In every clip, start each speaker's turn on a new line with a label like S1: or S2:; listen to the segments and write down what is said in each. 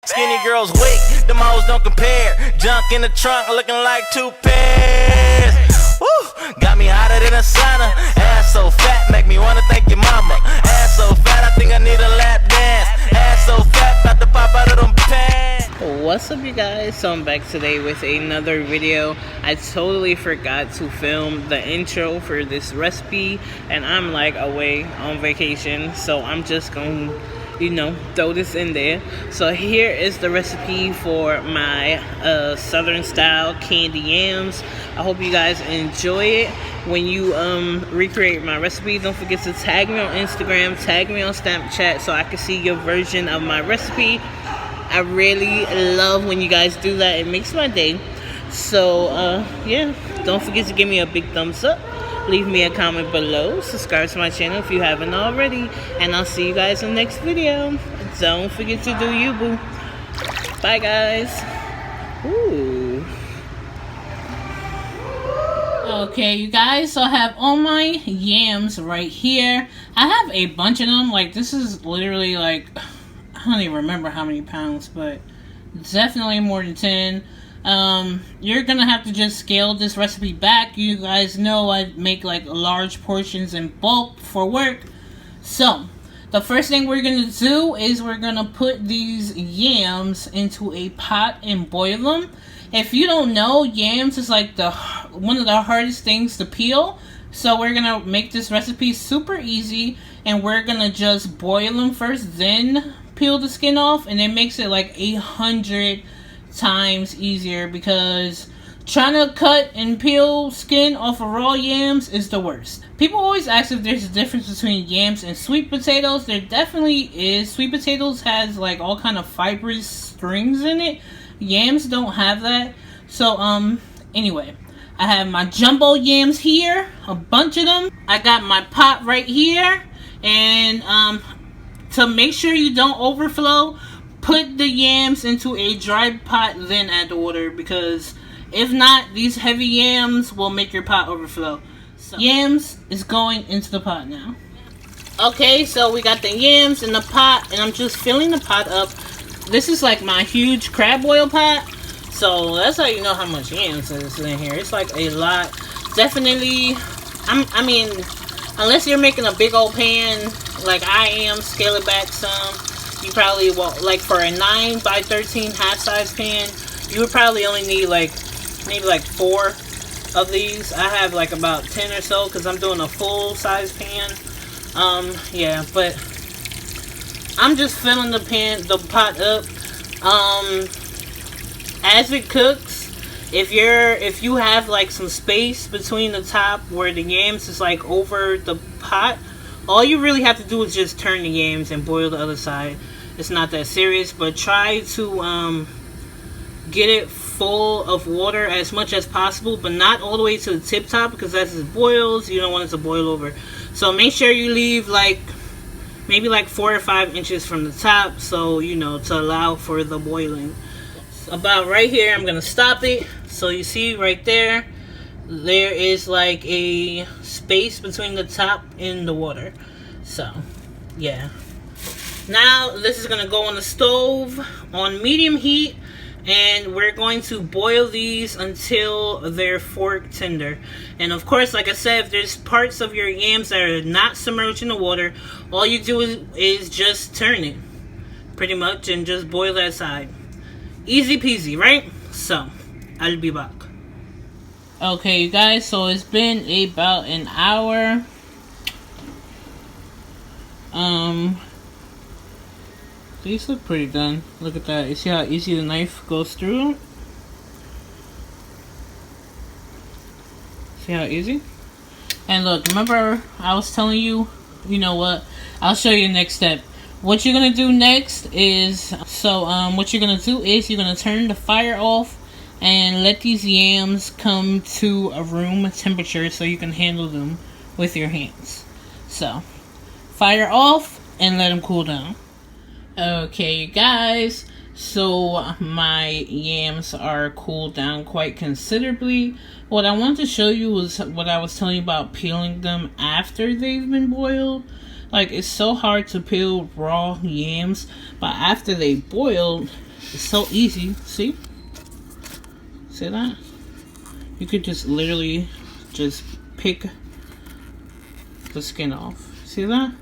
S1: Skinny girls weak, them hoes don't compare. Junk in the trunk looking like 2 pairs. Woo, got me hotter than a sauna. Ass so fat, make me wanna thank your mama. Ass so fat, I think I need a lap dance. Ass so fat, about to pop out of them pants.
S2: What's up, you guys? So I'm back today with another video. I totally forgot to film the intro for this recipe, and I'm like away on vacation, so I'm just gonna throw this in there. So here is the recipe for my southern style candy yams. I hope you guys enjoy it. When you recreate my recipe, don't forget to tag me on Instagram, tag me on Snapchat, so I can see your version of my recipe. I really love when you guys do that. It makes my day. So yeah, don't forget to give me a big thumbs up, leave me a comment below, subscribe to my channel if you haven't already, and I'll see you guys in the next video. Don't forget to do you, boo. Bye, guys. Ooh. Okay, you guys, so I have all my yams right here. I have a bunch of them. Like, this is literally like, I don't even remember how many pounds, but definitely more than 10. You're gonna have to just scale this recipe back. You guys know I make like large portions in bulk for work. So the first thing we're gonna do is we're gonna put these yams into a pot and boil them. If you don't know, yams is like one of the hardest things to peel. So we're gonna make this recipe super easy, and we're gonna just boil them first, then peel the skin off, and it makes it like 100 times easier, because trying to cut and peel skin off of raw yams is the worst. People always ask if there's a difference between yams and sweet potatoes. There definitely is. Sweet potatoes has like all kind of fibrous strings in it. Yams don't have that. So anyway, I have my jumbo yams here, a bunch of them. I got my pot right here, and to make sure you don't overflow, put the yams into a dry pot, then add the water, because if not, these heavy yams will make your pot overflow. So yams is going into the pot now. Okay, so we got the yams in the pot, and I'm just filling the pot up. This is like my huge crab boil pot, so that's how you know how much yams is in here. It's like a lot. Definitely, I mean, unless you're making a big old pan like I am, scale it back some. You probably won't, like for a 9 by 13 half size pan, you would probably only need like maybe like 4 of these. I have like about 10 or so because I'm doing a full size pan. Yeah, but I'm just filling the pot up. As it cooks, if you have like some space between the top where the yams is like over the pot, all you really have to do is just turn the yams and boil the other side. It's not that serious, but try to get it full of water as much as possible, but not all the way to the tip top, because as it boils, you don't want it to boil over. So make sure you leave like maybe like 4 or 5 inches from the top, so to allow for the boiling. About right here, I'm gonna stop it. So you see right there, there is like a space between the top and the water. So yeah, now this is gonna go on the stove on medium heat, and we're going to boil these until they're fork tender. And of course, like I said, if there's parts of your yams that are not submerged in the water, all you do is just turn it pretty much and just boil that side. Easy peasy, right? So I'll be back. Okay, you guys, so it's been about an hour. These look pretty done. Look at that. You see how easy the knife goes through? See how easy? And look, remember I was telling you, you know what? I'll show you the next step. What you're gonna do next is, what you're gonna do is you're gonna turn the fire off and let these yams come to a room temperature so you can handle them with your hands. So, fire off and let them cool down. Okay, guys, so my yams are cooled down quite considerably. What I wanted to show you was what I was telling you about peeling them after they've been boiled. Like, it's so hard to peel raw yams, but after they boiled, It's so easy. See that? You could just literally just pick the skin off. See that?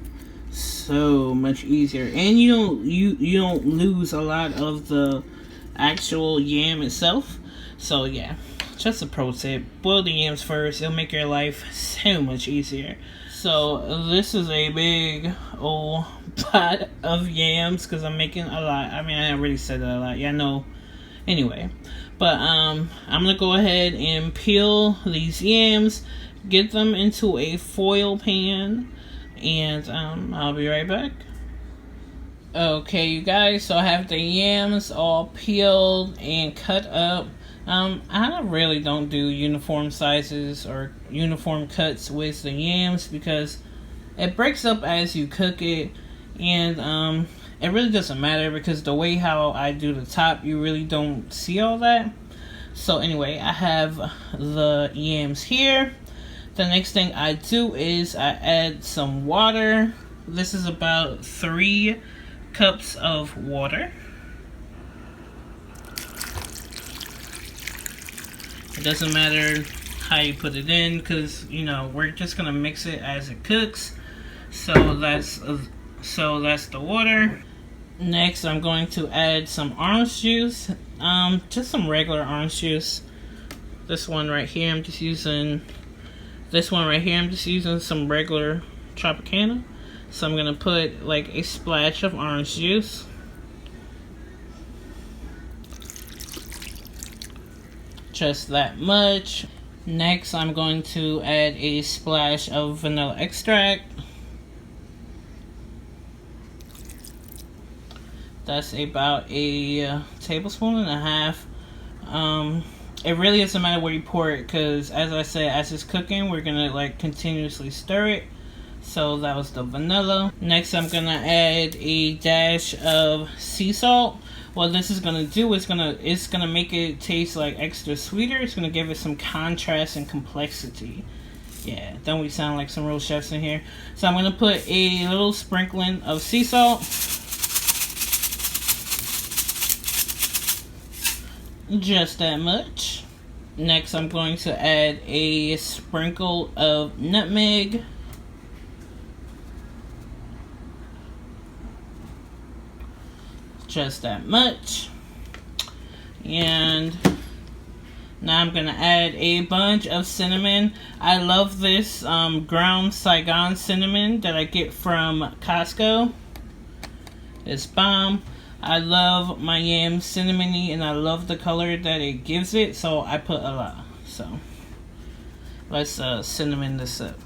S2: So much easier, and you don't lose a lot of the actual yam itself. So yeah, just a pro tip: boil the yams first. It'll make your life so much easier. So this is a big old pot of yams because I'm making a lot. I mean, I already said that a lot. Yeah, I know. Anyway, but I'm gonna go ahead and peel these yams, get them into a foil pan, and I'll be right back. Okay, you guys, so I have the yams all peeled and cut up. I really don't do uniform sizes or uniform cuts with the yams because it breaks up as you cook it, and it really doesn't matter because the way how I do the top, you really don't see all that. So anyway, I have the yams here. The next thing I do is I add some water. This is about 3 cups of water. It doesn't matter how you put it in because, you know, we're just gonna mix it as it cooks. So that's the water. Next, I'm going to add some orange juice. Just some regular orange juice. This one right here, I'm just using some regular Tropicana. So I'm gonna put like a splash of orange juice. Just that much. Next, I'm going to add a splash of vanilla extract. That's about a tablespoon and a half. It really doesn't matter where you pour it because, as I said, as it's cooking, we're gonna like continuously stir it. So that was the vanilla. Next, I'm gonna add a dash of sea salt. What this is gonna do is it's gonna make it taste like extra sweeter. It's gonna give it some contrast and complexity. Yeah, don't we sound like some real chefs in here? So I'm gonna put a little sprinkling of sea salt. Just that much. Next, I'm going to add a sprinkle of nutmeg. Just that much. And now I'm gonna add a bunch of cinnamon. I love this ground Saigon cinnamon that I get from Costco. It's bomb. I love my yams cinnamony and I love the color that it gives it, so I put a lot. So let's cinnamon this up.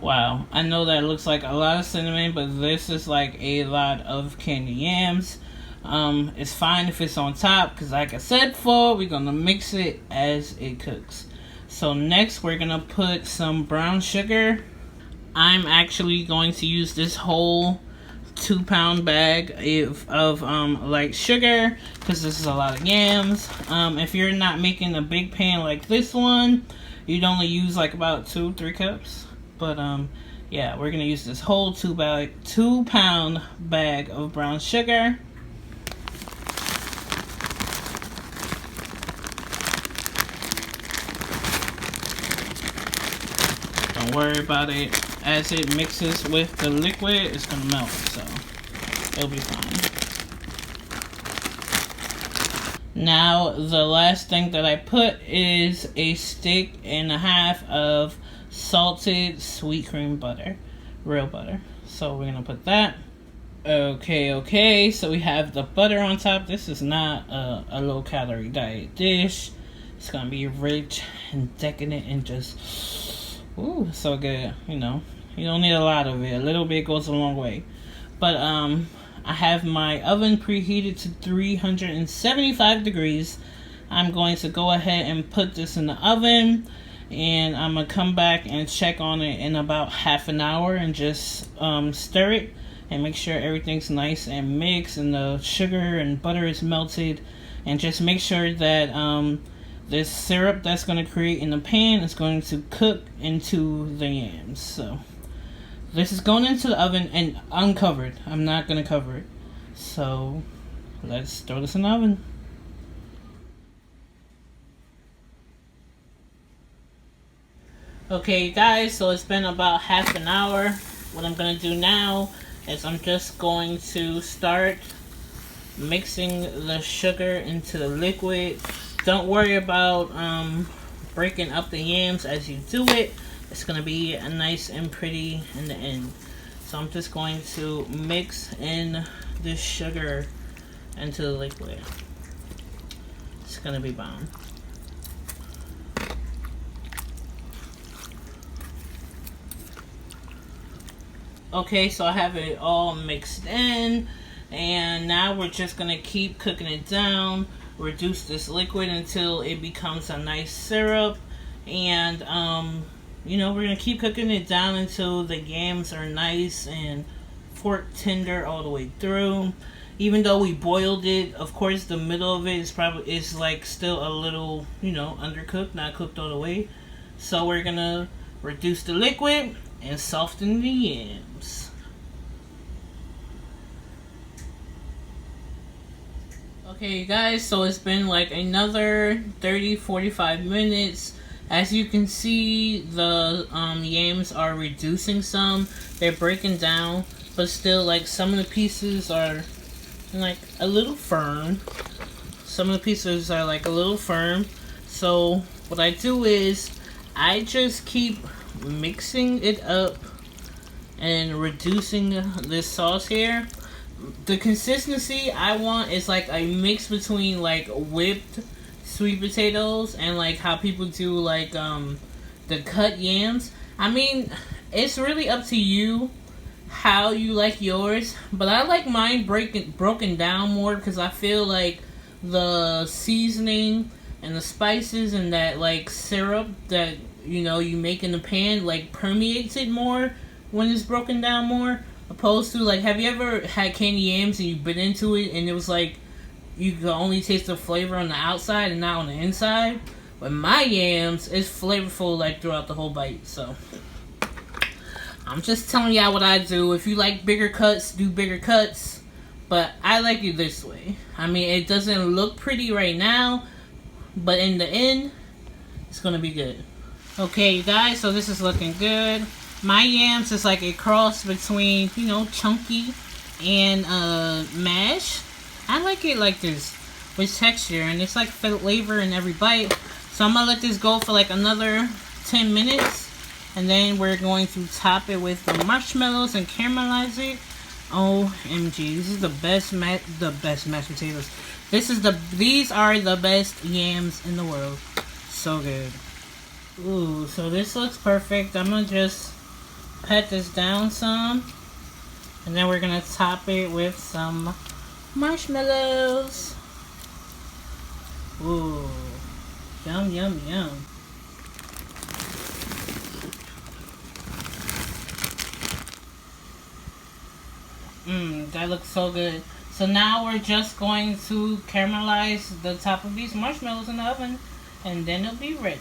S2: Wow, I know that looks like a lot of cinnamon, but this is like a lot of candied yams. It's fine if it's on top because, like I said before, we're gonna mix it as it cooks. So next, we're gonna put some brown sugar. I'm actually going to use this whole 2-pound bag of like sugar because this is a lot of yams. If you're not making a big pan like this one, you'd only use like about 2-3 cups. But yeah, we're gonna use this whole 2-pound bag of brown sugar. Don't worry about it. As it mixes with the liquid, it's gonna melt, so it'll be fine. Now, the last thing that I put is a stick and a half of salted sweet cream butter, real butter. So we're gonna put that. Okay, so we have the butter on top. This is not a low calorie diet dish. It's gonna be rich and decadent and just ooh, so good. You know, you don't need a lot of it. A little bit goes a long way. But I have my oven preheated to 375 degrees. I'm going to go ahead and put this in the oven, and I'm gonna come back and check on it in about half an hour and just stir it and make sure everything's nice and mixed and the sugar and butter is melted, and just make sure that this syrup that's going to create in the pan is going to cook into the yams. So This is going into the oven and uncovered. I'm not gonna cover it. So let's throw this in the oven. Okay, guys, so it's been about half an hour. What I'm gonna do now is I'm just going to start mixing the sugar into the liquid. Don't worry about breaking up the yams as you do it. It's gonna be nice and pretty in the end. So I'm just going to mix in this sugar into the liquid. It's gonna be bomb. Okay, so I have it all mixed in, and now we're just gonna keep cooking it down, reduce this liquid until it becomes a nice syrup, and you know, we're gonna keep cooking it down until the yams are nice and fork tender all the way through. Even though we boiled it, of course the middle of it is like still a little, you know, undercooked, not cooked all the way. So we're gonna reduce the liquid and soften the yams. Okay guys, so it's been like another 30-45 minutes. As you can see, the yams are reducing some. They're breaking down, but still, like, some of the pieces are like a little firm. Some of the pieces are like a little firm. So what I do is I just keep mixing it up and reducing this sauce here. The consistency I want is like a mix between like whipped sweet potatoes and like how people do like the cut yams. I mean, it's really up to you how you like yours, but I like mine broken down more because I feel like the seasoning and the spices and that like syrup that, you know, you make in the pan like permeates it more when it's broken down more, opposed to like, have you ever had candy yams and you bit into it and it was like you could only taste the flavor on the outside and not on the inside? But my yams is flavorful like throughout the whole bite. So I'm just telling y'all what I do. If you like bigger cuts, do bigger cuts, but I like it this way. I mean, it doesn't look pretty right now, but in the end it's gonna be good. Okay, you guys, so this is looking good. My yams is like a cross between, you know, chunky and mash. I like it like this with texture, and it's like flavor in every bite. So I'm gonna let this go for like another 10 minutes, and then we're going to top it with the marshmallows and caramelize it. OMG, this is the best mashed potatoes. These are the best yams in the world. So good. Ooh, so this looks perfect. I'm gonna just pat this down some, and then we're gonna top it with some marshmallows. Ooh, yum, yum, yum. That looks so good. So now we're just going to caramelize the top of these marshmallows in the oven, and then it'll be ready.